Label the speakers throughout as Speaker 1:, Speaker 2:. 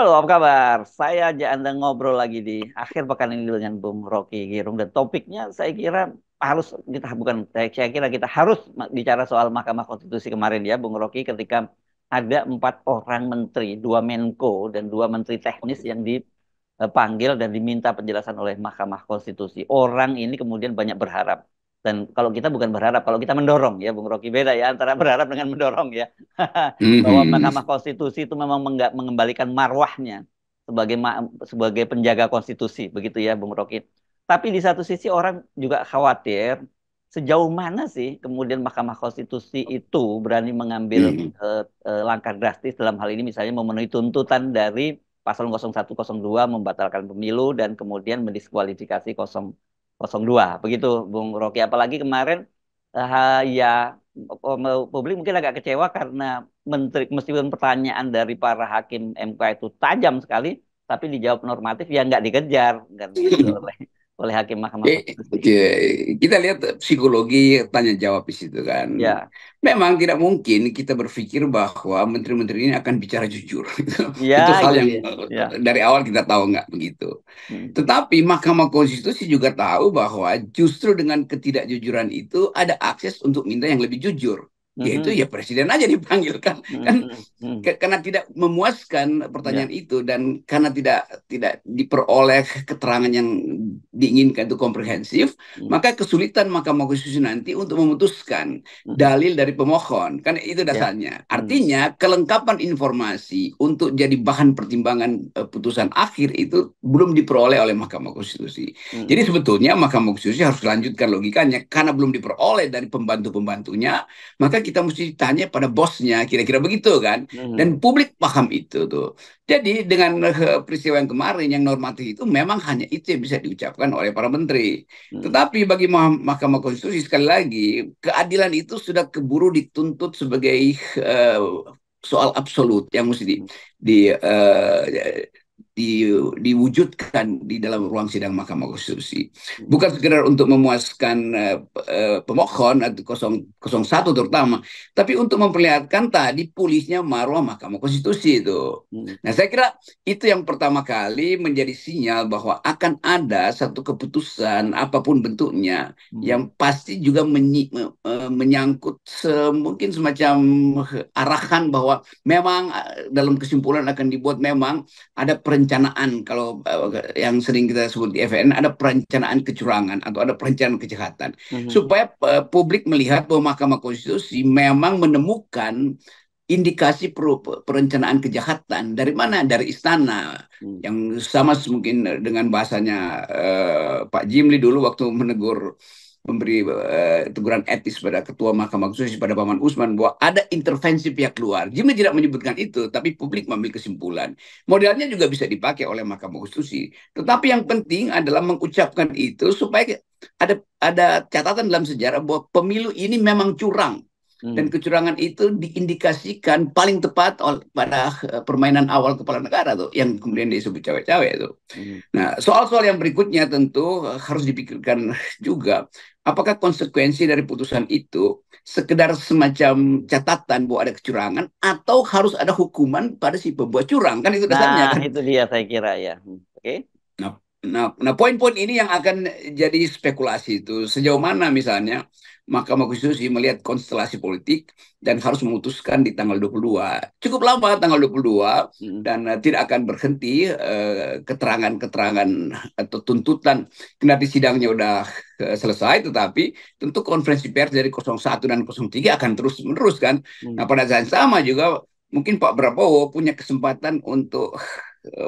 Speaker 1: Halo, apa kabar? Saya ajak Anda ngobrol lagi di akhir pekan ini dengan Bung Rocky Gerung dan topiknya saya kira harus kita bukan saya kira kita harus bicara soal Mahkamah Konstitusi kemarin ya, Bung Rocky, ketika ada 4 orang menteri, 2 Menko dan 2 menteri teknis yang dipanggil dan diminta penjelasan oleh Mahkamah Konstitusi. Orang ini kemudian banyak berharap. Dan kalau kita bukan berharap, kalau kita mendorong ya, Bung Rocky, beda ya antara berharap dengan mendorong ya. Bahwa
Speaker 2: Mhm.
Speaker 1: Mahkamah Konstitusi itu memang mengembalikan marwahnya sebagai penjaga konstitusi, begitu ya, Bung Rocky. Tapi di satu sisi orang juga khawatir sejauh mana sih kemudian Mahkamah Konstitusi itu berani mengambil
Speaker 2: Mhm.
Speaker 1: langkah drastis dalam hal ini misalnya memenuhi tuntutan dari pasal 0102 membatalkan pemilu dan kemudian mendiskualifikasi 002. Begitu, Bung Rocky. Apalagi kemarin ya publik mungkin agak kecewa karena meskipun pertanyaan dari para hakim MK itu tajam sekali, tapi dijawab normatif ya nggak dikejar kan begitu oleh hakim Mahkamah Konstitusi.
Speaker 2: Oke, kita lihat psikologi tanya jawab di situ kan.
Speaker 1: Ya,
Speaker 2: Memang tidak mungkin kita berpikir bahwa menteri-menteri ini akan bicara jujur. Itu
Speaker 1: ya
Speaker 2: hal
Speaker 1: itu
Speaker 2: yang
Speaker 1: dia. Ya.
Speaker 2: dari awal kita tahu nggak begitu.
Speaker 1: Hmm.
Speaker 2: Tetapi Mahkamah Konstitusi juga tahu bahwa justru dengan ketidakjujuran itu ada akses untuk minta yang lebih jujur. Yaitu
Speaker 1: Mhm.
Speaker 2: ya presiden aja dipanggil kan.
Speaker 1: Mhm.
Speaker 2: Kan
Speaker 1: Mhm. Mhm.
Speaker 2: karena tidak memuaskan pertanyaan
Speaker 1: Ya.
Speaker 2: itu dan karena tidak diperoleh keterangan yang diinginkan itu
Speaker 1: Mhm.
Speaker 2: komprehensif,
Speaker 1: Mhm.
Speaker 2: maka kesulitan Mahkamah Konstitusi nanti untuk memutuskan
Speaker 1: Mhm.
Speaker 2: dalil dari pemohon. Kan itu
Speaker 1: Ya.
Speaker 2: dasarnya.
Speaker 1: Mhm.
Speaker 2: Artinya kelengkapan informasi untuk jadi bahan pertimbangan putusan akhir itu belum diperoleh oleh Mahkamah Konstitusi. Jadi
Speaker 1: Mhm.
Speaker 2: sebetulnya Mahkamah Konstitusi harus lanjutkan logikanya karena belum diperoleh dari pembantu-pembantunya, maka kita mesti tanya pada bosnya, kira-kira begitu kan.
Speaker 1: Mhm.
Speaker 2: Dan publik paham itu tuh. Jadi dengan peristiwa yang kemarin yang normatif itu memang hanya itu yang bisa diucapkan oleh para menteri.
Speaker 1: Mhm.
Speaker 2: Tetapi bagi Mahkamah Konstitusi sekali lagi keadilan itu sudah keburu dituntut sebagai eh, soal absolut yang mesti di, eh, di- diwujudkan di dalam ruang sidang Mahkamah Konstitusi.
Speaker 1: Mhm.
Speaker 2: Bukan sekedar untuk memuaskan pemohon atau 001 terutama, tapi untuk memperlihatkan tadi pulihnya marwah Mahkamah Konstitusi itu.
Speaker 1: Mhm.
Speaker 2: Nah, saya kira itu yang pertama kali menjadi sinyal bahwa akan ada satu keputusan apapun bentuknya
Speaker 1: Mhm.
Speaker 2: yang pasti juga menyangkut mungkin semacam arahan bahwa memang dalam kesimpulan akan dibuat memang ada perencanaan kalau yang sering kita sebut di FN ada perencanaan kecurangan atau ada perencanaan kejahatan
Speaker 1: Mhm.
Speaker 2: supaya publik melihat bahwa Mahkamah Konstitusi memang menemukan indikasi perencanaan kejahatan dari mana dari istana
Speaker 1: Mhm.
Speaker 2: yang sama mungkin dengan bahasanya Pak Jimli dulu waktu menegur memberi teguran etis pada Ketua Mahkamah Konstitusi pada Paman Usman bahwa ada intervensi pihak luar. Jimli tidak menyebutkan itu, tapi publik mengambil kesimpulan. Modelnya juga bisa dipakai oleh Mahkamah Konstitusi. Tetapi yang penting adalah mengucapkan itu supaya ada catatan dalam sejarah bahwa pemilu ini memang curang dan
Speaker 1: Mhm.
Speaker 2: kecurangan itu diindikasikan paling tepat pada permainan awal kepala negara tuh yang kemudian disebut cawe-cawe itu.
Speaker 1: Mhm.
Speaker 2: Nah, soal-soal yang berikutnya tentu harus dipikirkan juga apakah konsekuensi dari putusan itu sekedar semacam catatan bahwa ada kecurangan atau harus ada hukuman pada si pembuat curang kan itu dasarnya
Speaker 1: Nah,
Speaker 2: kan.
Speaker 1: itu dia saya kira ya. Oke.
Speaker 2: Nah, poin-poin ini yang akan jadi spekulasi itu sejauh mana misalnya Mahkamah Konstitusi melihat konstelasi politik dan harus memutuskan di tanggal 22. Cukup lama tanggal 22
Speaker 1: Mhm.
Speaker 2: dan tidak akan berhenti keterangan-keterangan atau tuntutan kendati sidangnya udah selesai tetapi tentu konferensi pers dari 01 dan 03 akan terus menerus kan. Nah,
Speaker 1: Mhm.
Speaker 2: pada saat yang sama juga mungkin Pak Prabowo punya kesempatan untuk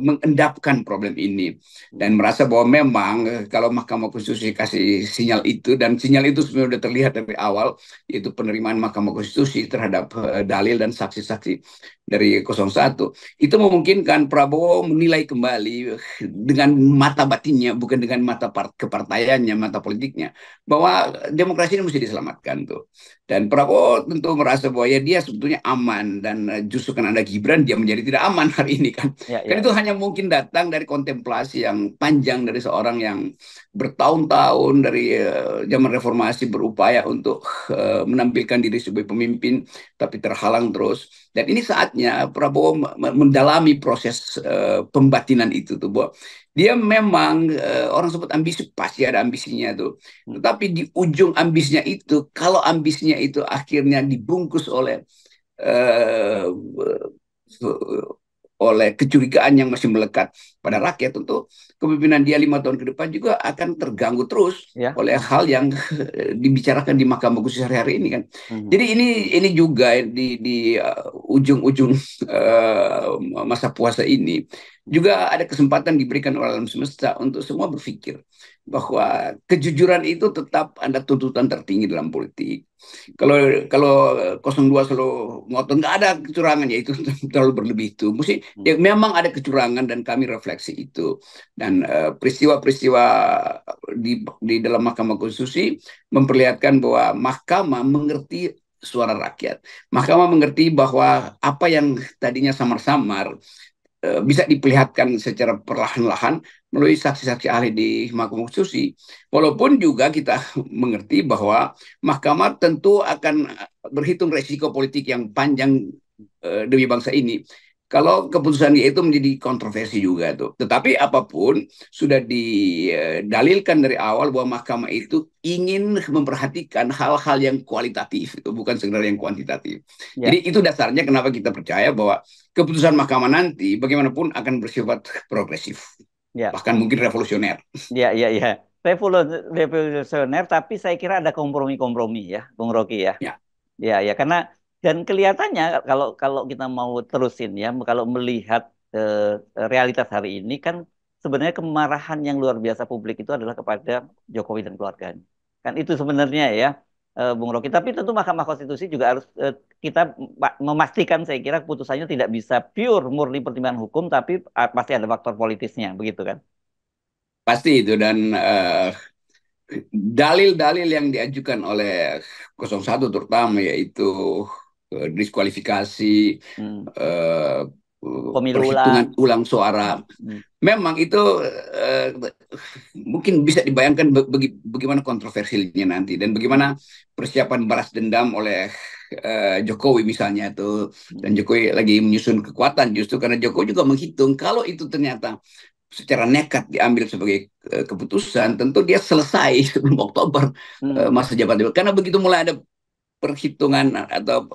Speaker 2: mengendapkan problem ini dan
Speaker 1: Mhm.
Speaker 2: merasa bahwa memang kalau Mahkamah Konstitusi kasih sinyal itu dan sinyal itu sebenarnya sudah terlihat dari awal yaitu penerimaan Mahkamah Konstitusi terhadap dalil dan saksi-saksi dari 01 itu memungkinkan Prabowo menilai kembali dengan mata batinnya bukan dengan mata kepartaiannya mata politiknya bahwa demokrasi ini mesti diselamatkan tuh dan Prabowo tentu merasa bahwa ya dia sebetulnya aman dan justru kan ada Gibran dia menjadi tidak aman hari ini kan
Speaker 1: Ya,
Speaker 2: kan itu hanya mungkin datang dari kontemplasi yang panjang dari seorang yang bertahun-tahun dari zaman reformasi berupaya untuk menampilkan diri sebagai pemimpin, tapi terhalang terus. Dan ini saatnya Prabowo mendalami proses pembatinan itu tuh, bahwa dia memang orang sebut ambisi, pasti ada ambisinya tuh. Tetapi di ujung ambisinya itu, kalau ambisinya itu akhirnya dibungkus eh, oleh kecurigaan yang masih melekat pada rakyat, tentu kepemimpinan dia 5 tahun ke depan juga akan terganggu terus
Speaker 1: Ya.
Speaker 2: oleh hal yang dibicarakan di Mahkamah Konstitusi hari-hari ini kan. Jadi ini juga di ujung-ujung masa puasa ini juga ada kesempatan diberikan oleh alam semesta untuk semua berpikir bahwa kejujuran itu tetap ada tuntutan tertinggi dalam politik. Kalau kalau 02 selalu ngotot nggak ada kecurangan, ya itu terlalu berlebih. Itu mesti ya, memang ada kecurangan dan kami refleksi itu. Dan peristiwa-peristiwa di dalam Mahkamah Konstitusi memperlihatkan bahwa Mahkamah mengerti suara rakyat. Mahkamah mengerti bahwa apa yang tadinya samar-samar bisa diperlihatkan secara perlahan-lahan melalui saksi-saksi ahli di Mahkamah Konstitusi. Walaupun juga kita mengerti bahwa Mahkamah tentu akan berhitung resiko politik yang panjang demi bangsa ini. Kalau keputusan dia itu menjadi kontroversi juga tuh. Tetapi apapun sudah didalilkan dari awal bahwa Mahkamah itu ingin memperhatikan hal-hal yang kualitatif, itu bukan sekedar yang kuantitatif.
Speaker 1: Ya.
Speaker 2: Jadi itu dasarnya kenapa kita percaya bahwa keputusan Mahkamah nanti bagaimanapun akan bersifat progresif,
Speaker 1: Ya.
Speaker 2: bahkan mungkin revolusioner.
Speaker 1: Ya, ya, ya. Revolusioner, tapi saya kira ada kompromi-kompromi ya, Bung Rocky ya.
Speaker 2: Ya,
Speaker 1: Ya, ya, karena dan kelihatannya kalau kalau kita mau terusin ya, kalau melihat realitas hari ini kan sebenarnya kemarahan yang luar biasa publik itu adalah kepada Jokowi dan keluarganya. Kan itu sebenarnya ya, Bung Rocky. Tapi tentu Mahkamah Konstitusi juga harus kita memastikan, saya kira putusannya tidak bisa pure murni pertimbangan hukum, tapi pasti ada faktor politisnya, begitu kan?
Speaker 2: pasti itu. Dan dalil-dalil yang diajukan oleh 01 terutama, yaitu diskualifikasi,
Speaker 1: Hmm.
Speaker 2: eh,
Speaker 1: Pemilu ulang.
Speaker 2: perhitungan ulang suara,
Speaker 1: Hmm.
Speaker 2: memang itu mungkin bisa dibayangkan bagaimana kontroversinya nanti dan
Speaker 1: Hmm.
Speaker 2: bagaimana persiapan balas dendam oleh Jokowi misalnya tuh. Dan Jokowi lagi menyusun kekuatan justru karena Jokowi juga menghitung kalau itu ternyata secara nekat diambil sebagai keputusan, tentu dia selesai sebelum Oktober
Speaker 1: Hmm.
Speaker 2: masa jabatan. Karena begitu mulai ada perhitungan atau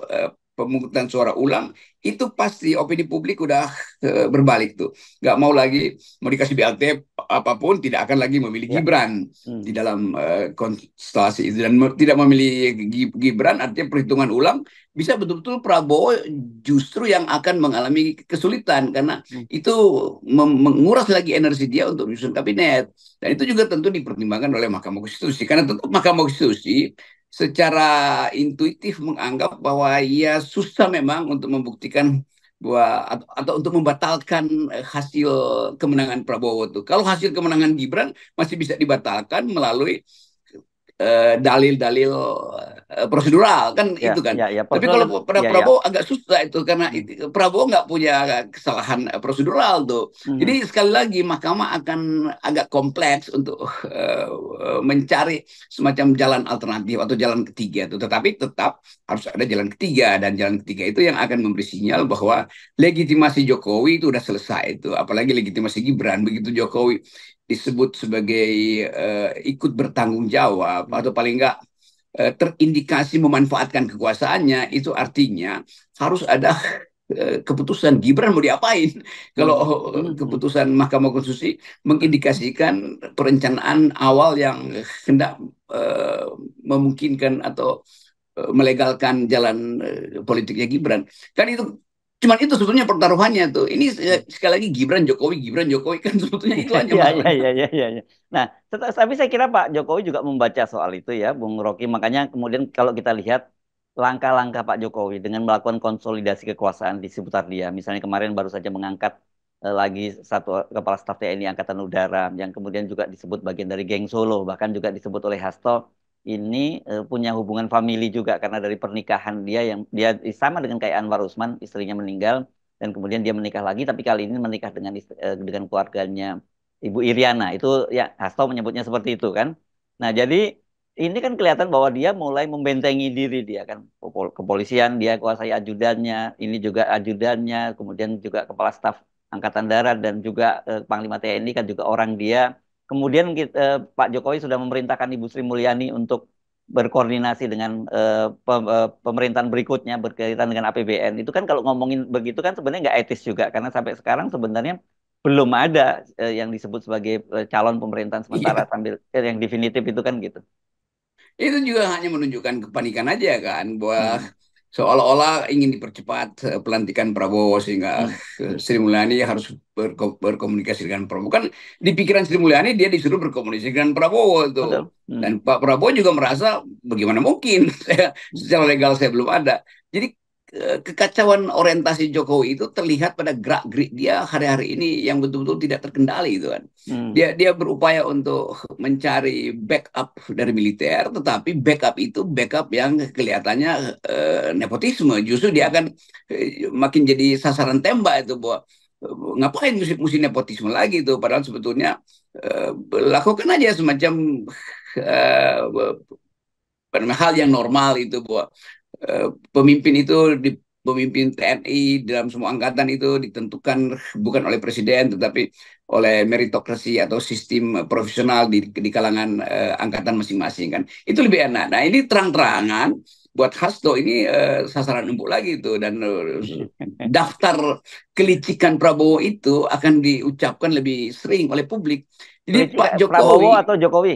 Speaker 2: pemungutan suara ulang, itu pasti opini publik udah berbalik tuh. Nggak mau lagi, mau dikasih BLT apapun, tidak akan lagi memilih
Speaker 1: Ya.
Speaker 2: Gibran di
Speaker 1: Hmm.
Speaker 2: dalam konstelasi itu. Dan tidak memilih Gibran artinya perhitungan ulang, bisa betul-betul Prabowo justru yang akan mengalami kesulitan, karena
Speaker 1: Hmm.
Speaker 2: itu menguras lagi energi dia untuk menyusun kabinet. Dan itu juga tentu dipertimbangkan oleh Mahkamah Konstitusi, karena tentu Mahkamah Konstitusi secara intuitif menganggap bahwa ya susah memang untuk membuktikan bahwa atau untuk membatalkan hasil kemenangan Prabowo itu. Kalau hasil kemenangan Gibran masih bisa dibatalkan melalui dalil-dalil prosedural kan
Speaker 1: Ya,
Speaker 2: itu kan.
Speaker 1: ya, ya.
Speaker 2: Tapi
Speaker 1: Personal,
Speaker 2: kalau pada
Speaker 1: ya, ya.
Speaker 2: Prabowo agak susah itu karena
Speaker 1: Hmm.
Speaker 2: Prabowo nggak punya kesalahan prosedural tuh.
Speaker 1: Hmm.
Speaker 2: Jadi sekali lagi Mahkamah akan agak kompleks untuk mencari semacam jalan alternatif atau jalan ketiga tuh. Tetapi tetap harus ada jalan ketiga, dan jalan ketiga itu yang akan memberi sinyal bahwa legitimasi Jokowi itu udah selesai itu. Apalagi legitimasi Gibran, begitu Jokowi disebut sebagai ikut bertanggung jawab
Speaker 1: Hmm.
Speaker 2: atau paling enggak terindikasi memanfaatkan kekuasaannya, itu artinya harus ada keputusan Gibran mau diapain. Kalau
Speaker 1: Hmm. Hmm.
Speaker 2: keputusan Mahkamah Konstitusi mengindikasikan perencanaan awal yang hendak memungkinkan atau melegalkan jalan politiknya Gibran. Kan itu cuman itu sebetulnya pertaruhannya tuh. Ini
Speaker 1: Hmm.
Speaker 2: sekali lagi Gibran Jokowi kan sebetulnya itu aja
Speaker 1: Ya, ya,
Speaker 2: masalahnya.
Speaker 1: ya, ya, ya, ya. Nah, tapi saya kira Pak Jokowi juga membaca soal itu ya, Bung Rocky. Makanya kemudian kalau kita lihat langkah-langkah Pak Jokowi dengan melakukan konsolidasi kekuasaan di seputar dia. Misalnya kemarin baru saja mengangkat lagi satu kepala staf TNI Angkatan Udara yang kemudian juga disebut bagian dari geng Solo, bahkan juga disebut oleh Hasto ini punya hubungan famili juga karena dari pernikahan dia yang dia sama dengan kayak Anwar Usman, istrinya meninggal. dan kemudian dia menikah lagi, tapi kali ini menikah dengan keluarganya Ibu Iriana. Itu ya Hasto menyebutnya seperti itu kan. Nah, jadi ini kan kelihatan bahwa dia mulai membentengi diri dia kan. Kepolisian dia kuasai ajudannya, ini juga ajudannya, kemudian juga kepala staf Angkatan Darat dan juga Panglima TNI kan juga orang dia. Kemudian Pak Jokowi sudah memerintahkan Ibu Sri Mulyani untuk berkoordinasi dengan pemerintahan berikutnya berkaitan dengan APBN. Itu kan kalau ngomongin begitu kan sebenarnya nggak etis juga karena sampai sekarang sebenarnya belum ada yang disebut sebagai calon pemerintahan sementara
Speaker 2: Iya.
Speaker 1: sambil yang definitif itu kan gitu.
Speaker 2: Itu juga hanya menunjukkan kepanikan aja kan, bahwa
Speaker 1: Hmm,
Speaker 2: seolah-olah ingin dipercepat pelantikan Prabowo sehingga
Speaker 1: hmm,
Speaker 2: Sri Mulyani harus berkomunikasi dengan Prabowo. Kan di pikiran Sri Mulyani dia disuruh berkomunikasi dengan Prabowo itu.
Speaker 1: betul.
Speaker 2: Dan
Speaker 1: Hmm,
Speaker 2: Pak Prabowo juga merasa bagaimana mungkin
Speaker 1: hmm,
Speaker 2: secara legal saya belum ada. Jadi kekacauan orientasi Jokowi itu terlihat pada gerak-gerik dia hari-hari ini yang betul-betul tidak terkendali itu kan.
Speaker 1: hmm,
Speaker 2: Dia berupaya untuk mencari backup dari militer, tetapi backup itu backup yang kelihatannya nepotisme. Justru dia
Speaker 1: hmm.
Speaker 2: akan makin jadi sasaran tembak itu, bahwa ngapain mesti nepotisme lagi itu, padahal sebetulnya lakukan aja semacam hal yang normal itu, bahwa pemimpin itu pemimpin TNI dalam semua angkatan itu ditentukan bukan oleh presiden tetapi oleh meritokrasi atau sistem profesional di kalangan angkatan masing-masing kan. Itu lebih enak. Nah, ini terang-terangan buat Hasto ini sasaran empuk lagi itu, dan daftar kelicikan Prabowo itu akan diucapkan lebih sering oleh publik. Jadi Pak
Speaker 1: Prabowo
Speaker 2: Jokowi,
Speaker 1: atau Jokowi?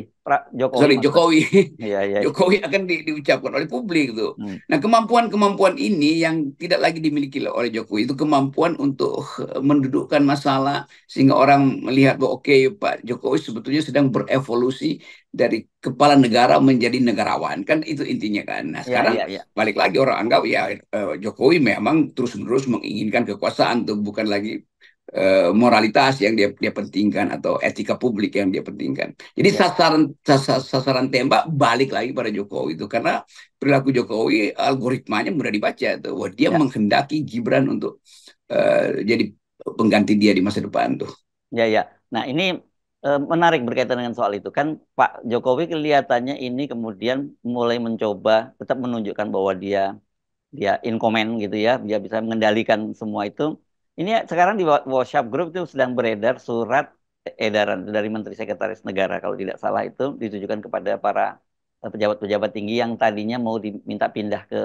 Speaker 1: Jokowi
Speaker 2: sorry,
Speaker 1: maksudnya.
Speaker 2: Jokowi,
Speaker 1: Iya, iya.
Speaker 2: Jokowi akan diucapkan oleh publik tuh.
Speaker 1: Hmm,
Speaker 2: Nah, kemampuan-kemampuan ini yang tidak lagi dimiliki oleh Jokowi itu kemampuan untuk mendudukkan masalah sehingga orang melihat bahwa oke, Pak Jokowi sebetulnya sedang berevolusi dari kepala negara menjadi negarawan, kan itu intinya kan. Nah,
Speaker 1: iya,
Speaker 2: sekarang
Speaker 1: iya, iya.
Speaker 2: balik lagi orang anggap ya Jokowi memang terus-menerus menginginkan kekuasaan tuh, bukan lagi moralitas yang dia pentingkan atau etika publik yang dia pentingkan. Jadi
Speaker 1: Iya,
Speaker 2: sasaran tembak balik lagi pada Jokowi itu, karena perilaku Jokowi algoritmanya mudah dibaca tuh. Wah, dia
Speaker 1: iya,
Speaker 2: menghendaki Gibran untuk jadi pengganti dia di masa depan tuh.
Speaker 1: iya, iya. Nah, ini menarik berkaitan dengan soal itu. Kan Pak Jokowi kelihatannya ini kemudian mulai mencoba tetap menunjukkan bahwa dia dia in command gitu ya, dia bisa mengendalikan semua itu. Ini sekarang di WhatsApp grup itu sedang beredar surat edaran dari Menteri Sekretaris Negara kalau tidak salah itu ditujukan kepada para pejabat-pejabat tinggi yang tadinya mau diminta pindah ke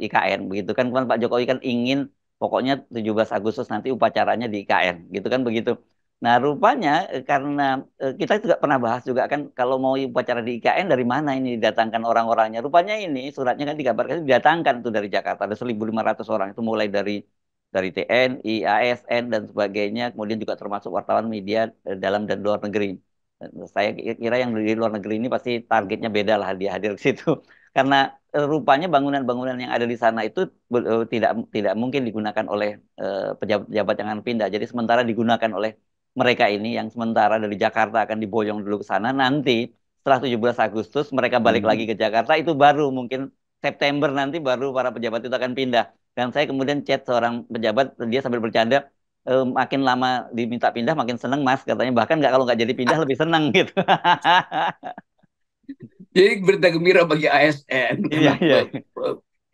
Speaker 1: IKN begitu kan. Kemarin Pak Jokowi kan ingin pokoknya 17 Agustus nanti upacaranya di IKN gitu kan begitu. Nah, rupanya karena kita juga pernah bahas juga kan kalau mau upacara di IKN dari mana ini didatangkan orang-orangnya. Rupanya ini suratnya kan dikabarkan didatangkan itu dari Jakarta. Ada 1.500 orang itu mulai dari TNI, ASN dan sebagainya, kemudian juga termasuk wartawan media dalam dan luar negeri. Saya kira yang dari luar negeri ini pasti targetnya beda lah dia hadir ke situ. Karena rupanya bangunan-bangunan yang ada di sana itu tidak tidak mungkin digunakan oleh pejabat-pejabat yang akan pindah. Jadi sementara digunakan oleh mereka ini yang sementara dari Jakarta akan diboyong dulu ke sana. Nanti setelah 17 Agustus mereka balik lagi
Speaker 2: Hmm.
Speaker 1: ke Jakarta itu baru mungkin September nanti baru para pejabat itu akan pindah. Dan saya kemudian chat seorang pejabat dia sambil bercanda makin lama diminta pindah makin seneng mas katanya bahkan nggak kalau nggak jadi pindah lebih seneng gitu.
Speaker 2: Jadi berita gembira bagi ASN
Speaker 1: Iya
Speaker 2: karena
Speaker 1: iya.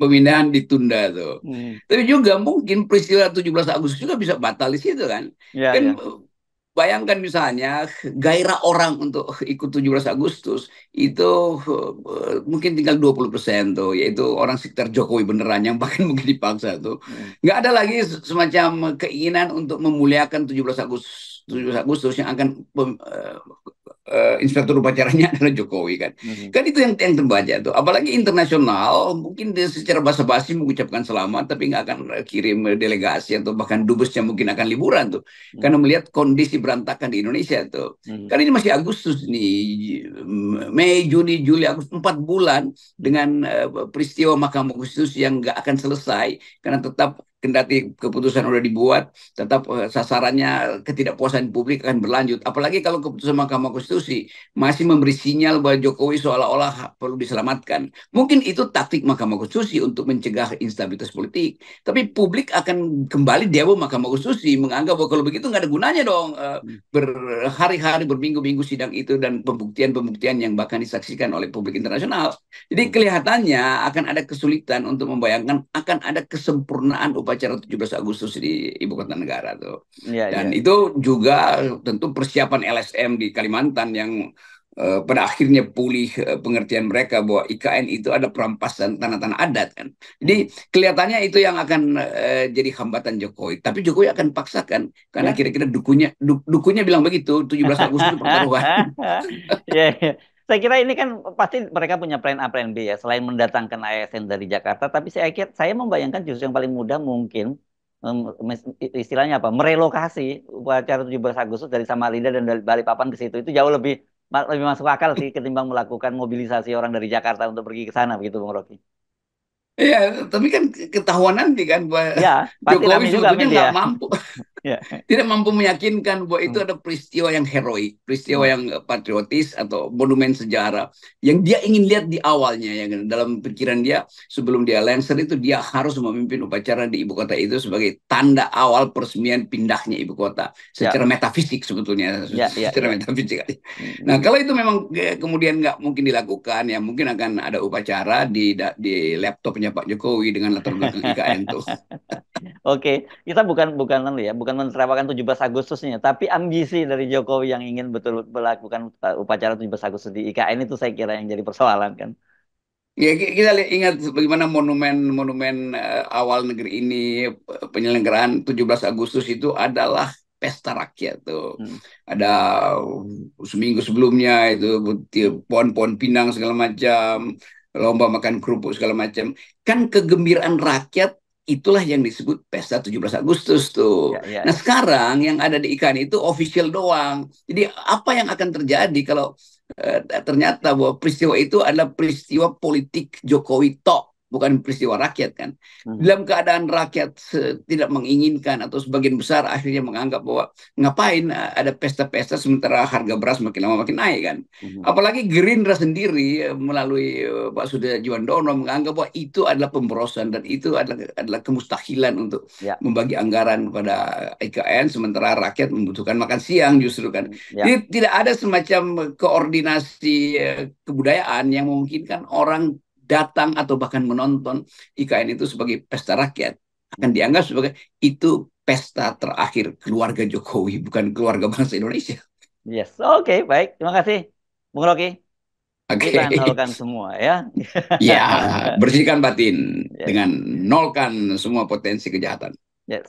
Speaker 2: pemindahan ditunda tuh.
Speaker 1: Hmm.
Speaker 2: Tapi juga mungkin peristiwa 17 Agustus juga bisa batal di situ kan.
Speaker 1: Iya
Speaker 2: Kan
Speaker 1: iya.
Speaker 2: bayangkan misalnya gairah orang untuk ikut 17 Agustus itu mungkin tinggal 20% tuh, yaitu orang sekitar Jokowi beneran yang bahkan mungkin dipaksa tuh.
Speaker 1: Hmm.
Speaker 2: Nggak ada lagi semacam keinginan untuk memuliakan 17 Agustus 17 Agustus yang akan inspektur upacaranya adalah Jokowi kan.
Speaker 1: Hmm.
Speaker 2: Kan itu yang terbaca tuh. Apalagi internasional, mungkin dia secara basa-basi mengucapkan selamat, tapi nggak akan kirim delegasi atau bahkan dubesnya mungkin akan liburan tuh.
Speaker 1: Hmm.
Speaker 2: Karena melihat kondisi berantakan di Indonesia tuh.
Speaker 1: Hmm.
Speaker 2: Kan ini masih Agustus nih, Mei, Juni, Juli, Agustus 4 bulan
Speaker 1: Hmm.
Speaker 2: dengan peristiwa Mahkamah Konstitusi yang nggak akan selesai karena tetap kendati keputusan udah dibuat, tetap sasarannya ketidakpuasan publik akan berlanjut. Apalagi kalau keputusan Mahkamah Konstitusi masih memberi sinyal bahwa Jokowi seolah-olah perlu diselamatkan. Mungkin itu taktik Mahkamah Konstitusi untuk mencegah instabilitas politik. Tapi publik akan kembali dewa Mahkamah Konstitusi, menganggap bahwa kalau begitu nggak ada gunanya dong berhari-hari, berminggu-minggu sidang itu dan pembuktian-pembuktian yang bahkan disaksikan oleh publik internasional. Jadi kelihatannya akan ada kesulitan untuk membayangkan akan ada kesempurnaan upacara 17 Agustus di ibu kota negara tuh.
Speaker 1: Ya,
Speaker 2: Dan
Speaker 1: ya.
Speaker 2: itu juga tentu persiapan LSM di Kalimantan yang pada akhirnya pulih pengertian mereka bahwa IKN itu ada perampasan tanah-tanah adat kan. Jadi kelihatannya itu yang akan jadi hambatan Jokowi. Tapi Jokowi akan paksakan karena
Speaker 1: Ya.
Speaker 2: kira-kira dukunya bilang begitu, 17 Agustus itu pertaruhan.
Speaker 1: Ya, ya. Saya kira ini kan pasti mereka punya plan A, plan B ya. Selain mendatangkan ASN dari Jakarta, tapi saya membayangkan justru yang paling mudah mungkin istilahnya apa? Merelokasi upacara 17 Agustus dari Samarinda dan dari Balikpapan ke situ itu jauh lebih masuk akal sih ketimbang melakukan mobilisasi orang dari Jakarta untuk pergi ke sana begitu Bung Rocky.
Speaker 2: Iya, tapi kan ketahuan nanti kan bahwa
Speaker 1: Ya, pasti
Speaker 2: Jokowi
Speaker 1: rame juga
Speaker 2: sebetulnya
Speaker 1: media.
Speaker 2: nggak mampu,
Speaker 1: Ya.
Speaker 2: tidak mampu meyakinkan bahwa itu
Speaker 1: Hmm.
Speaker 2: ada peristiwa yang heroik, peristiwa
Speaker 1: Hmm.
Speaker 2: yang patriotis atau monumen sejarah yang dia ingin lihat di awalnya. Yang dalam pikiran dia sebelum dia lengser itu dia harus memimpin upacara di ibu kota itu sebagai tanda awal peresmian pindahnya ibu kota
Speaker 1: Ya,
Speaker 2: secara metafisik sebetulnya,
Speaker 1: ya, ya,
Speaker 2: secara
Speaker 1: ya.
Speaker 2: metafisik. Nah,
Speaker 1: Hmm.
Speaker 2: kalau itu memang kemudian nggak mungkin dilakukan, ya mungkin akan ada upacara di laptopnya Pak Jokowi dengan latar belakang IKN tuh.
Speaker 1: Oke, kita bukan bukan anu ya, bukan menertawakan 17 Agustusnya, tapi ambisi dari Jokowi yang ingin betul melakukan upacara 17 Agustus di IKN itu saya kira yang jadi persoalan kan.
Speaker 2: Ya, kita ingat bagaimana monumen-monumen awal negeri ini, penyelenggaraan 17 Agustus itu adalah pesta rakyat tuh.
Speaker 1: Hmm.
Speaker 2: Ada seminggu sebelumnya itu
Speaker 1: Hmm.
Speaker 2: pohon-pohon pinang segala macam, lomba makan kerupuk segala macam. Kan kegembiraan rakyat itulah yang disebut pesta 17 Agustus tuh.
Speaker 1: Ya, ya,
Speaker 2: Nah,
Speaker 1: ya.
Speaker 2: sekarang yang ada di IKN itu official doang. Jadi apa yang akan terjadi kalau ternyata bahwa peristiwa itu adalah peristiwa politik Jokowi tok, bukan peristiwa rakyat kan.
Speaker 1: Hmm.
Speaker 2: Dalam keadaan rakyat tidak menginginkan atau sebagian besar akhirnya menganggap bahwa ngapain ada pesta-pesta sementara harga beras makin lama makin naik kan.
Speaker 1: Hmm.
Speaker 2: Apalagi Gerindra sendiri melalui Pak Sudarjono menganggap bahwa itu adalah pemborosan dan itu adalah kemustahilan untuk
Speaker 1: Ya.
Speaker 2: membagi anggaran kepada IKN sementara rakyat membutuhkan makan siang justru kan.
Speaker 1: Ya.
Speaker 2: Jadi tidak ada semacam koordinasi kebudayaan yang memungkinkan orang datang atau bahkan menonton IKN itu sebagai pesta rakyat. Akan dianggap sebagai itu pesta terakhir keluarga Jokowi, bukan keluarga bangsa Indonesia.
Speaker 1: Yes. Oke, baik. Terima kasih Bung Rocky. Kita
Speaker 2: Oke,
Speaker 1: nolkan semua ya.
Speaker 2: ya bersihkan batin
Speaker 1: Yes.
Speaker 2: dengan nolkan semua potensi kejahatan.
Speaker 1: Yes.